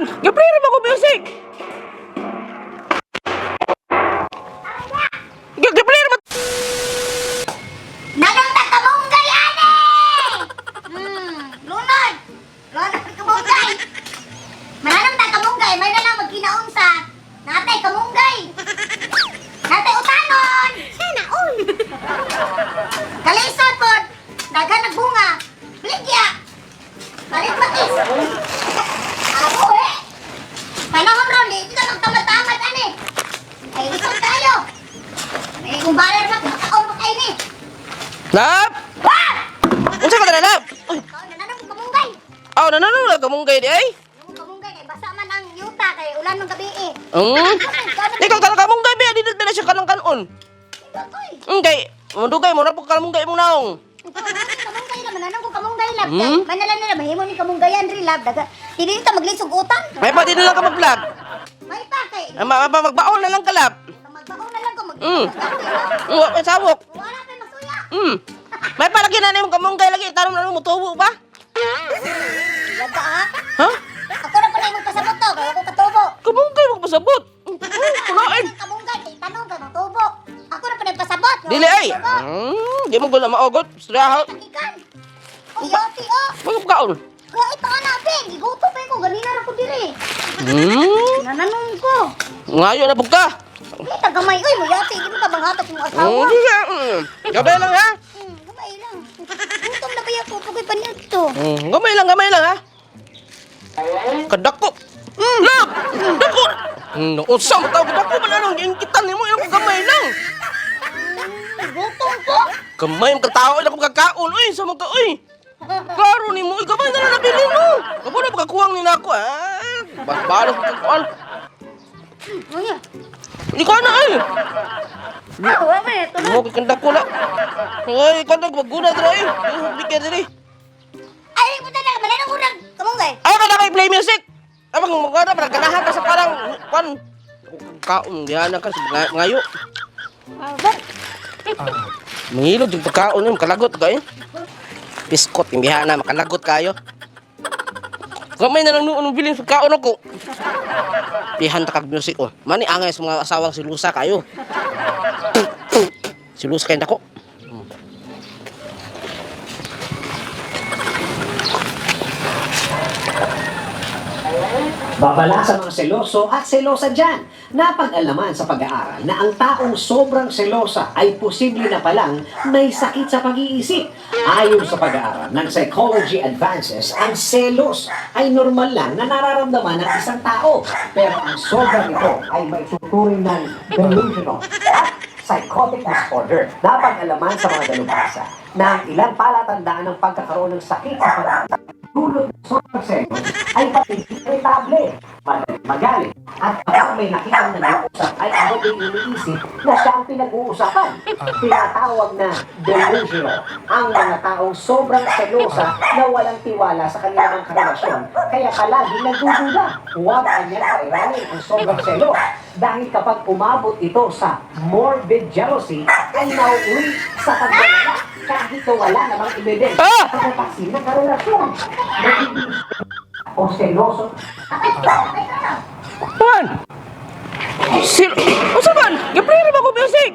man? Gabriel ba ko music? Gabriel ba? Nanong takamungay, ane! Lunod! Lunod kamungay! Mananong takamungay, may nalang magkinaunsa. Natay kamungay! Natay utanon! Sana, all! Kalisod po! Daga nagbunga! Bligya! Balik matis! Ako eh! Panahon ron, dito na magtamad-tamad, ane! Ay, lisod tayo! May kumbalar na, kumakaon pa kayo ni! Lap! Ah! Unsa ka dala, Lap? Uy, Nananong kamunggay! aw nananong kamunggay di ay? Yung kamunggay kay basa man ang yuta kay ulan ng gabi eh. Ikaw ka kamunggay ba dito na siya kanang kanon. Kay mundugay mo na po kamunggay mo naong. Kamunggay naman nanang ko kamunggay lab. Manala nila mahimo ni kamunggayan ri lab daga. Dili ta maglisog utan. May pa dito lang ka mag-vlog. May pa kay. Magbaon na lang ka, Lap. Magbaon na lang ko mag. Wa pa sawok. Wala pa masuya. May para kinanay mo kamunggay lagi tanom na mo tubo ba? Yaga ah. Ha? Ako na pala imong pasabot to kay ako katubo. Kamunggay mo pasabot. Kunain. Kamunggay kay tanong ka tubo. Ako na pala pasabot. Dili ay. Di mo gula maogot. Siraha. Takikan. O yoti o. Mga kaon. Kahit pa na ben, giguto pa ko ganina ra ko diri. Nananong ko. Ngayon na bugka. Tagamay, oy, mo yati, di mo ka bang hatak yung asawa? Hindi ka. Gabay lang ha. Gamay lang. Gutom na ba yan po? Pagay pa niya ito. Gamay lang ha. Kadako. Lap! Dako! Unsa mo tawag kadako man anong ingkitan nimo yung gamay lang. Gutom po? Gamay ang katao ila kong kakaon oy sa mga oy. Klaro nimo oy gamay na lang nabili mo. Kapo na pagkakuwang ni nako Balas pagkakuan. Oya. Hindi ko na ay. Wame, ito na. Mo kandak ko na. Ay kandak maguna dira ay. Bigyan diri. Ay, puta na, malanang urang. Kamungay. Ay ka na kay play music. Abang magana para ganahan ka sa parang kwan. Kaon diyan ka sa ngayo. Ba? Mahilog yung pagkaon yun, makalagot ka eh. Biskot, yung bihana, makalagot kayo. Gamay na lang noon bilin sa kaon ako. Pihan takag music oh. Mani angay sa mga asawang silusa kayo. Silusa kayo nako. Babala sa mga seloso at selosa dyan. Napag-alaman sa pag-aaral na ang taong sobrang selosa ay posible na palang may sakit sa pag-iisip. Ayon sa pag-aaral ng Psychology Advances, ang selos ay normal lang na nararamdaman ng isang tao. Pero ang sobrang ito ay may tuturing ng delusional at psychotic disorder. Napag-alaman sa mga dalubhasa na ang ilang palatandaan ng pagkakaroon ng sakit sa pag-aaral dulot ng sobrang selos ay pati irritable, magalit, at kapag may nakitang nag-uusap ay agad ay iniisip na siya ang pinag-uusapan. Tinatawag na delusional ang mga taong sobrang selosa na walang tiwala sa kanilang karelasyon, kaya palagi nagdududa. Huwag kanyang kairanin ang sobrang selos dahil kapag umabot ito sa morbid jealousy ay nauuwi sa pagdalala kahit wala namang ebidensya sa pagkasin ng karelasyon. Nagiging o seloso. Man! Unsa man? Gabriel ba ko music?